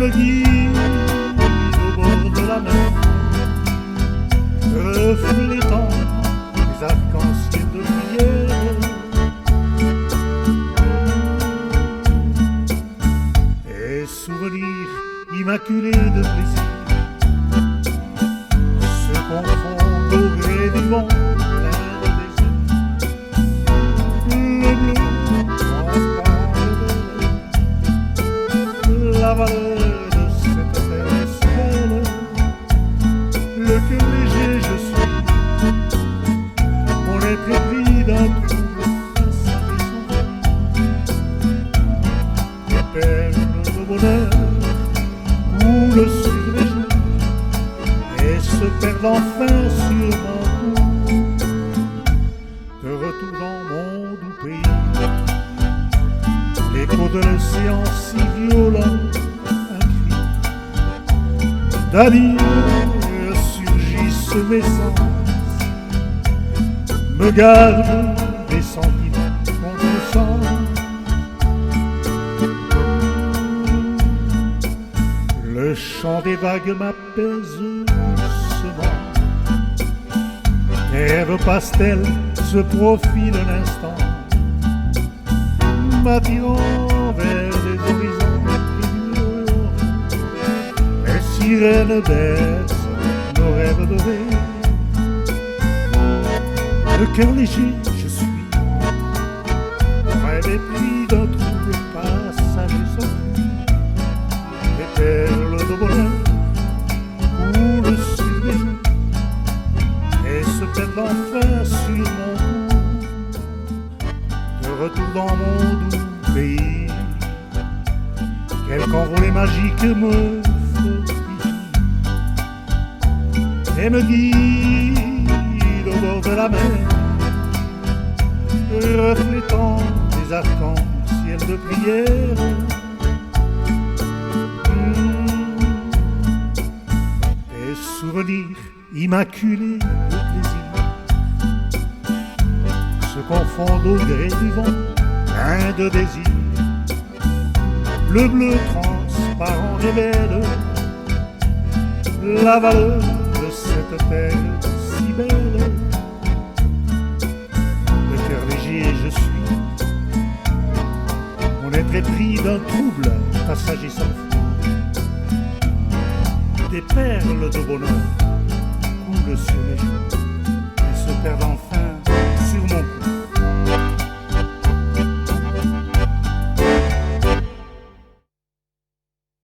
me guide au bord de la mer, reflétant les arcs-en-ciel de prière. Et souvenirs immaculés de plaisir se confondent au gré du vent plein de désir. Le bleu la valeur de cette terre si belle, le cœur léger je suis, mon être épris d'un trouble passager sans fin. Les perles de bonheur coulent sur mes joues et se perdent enfin sur ma cou. De retour dans mon doux pays, l'écho de l'océan si violent, d'Ali surgissent mes sens, me gardent des sentiments contre sens. Le chant des vagues m'apaise doucement, rêve pastel se profile un instant, m'attirant vers des horizons lumineux. Les sirènes baissent nos rêves dorés. Le cœur léger je suis, rêve épris d'un trouble passager sans fin. Les perles de bonheur coulent sur mes joues et se perdent enfin sur mon cou. De retour dans mon doux pays, quelque envolée magique me fortifie et me guide au bord de la mer, reflétant des arcs-en-ciel de prière. Des souvenirs immaculés de plaisir se confondent au gré du vent plein de désir. Le bleu transparent révèle la valeur de cette terre si belle. Le cœur léger je suis, mon être épris d'un trouble passager sans fin. Des perles de bonheur coulent sur mes joues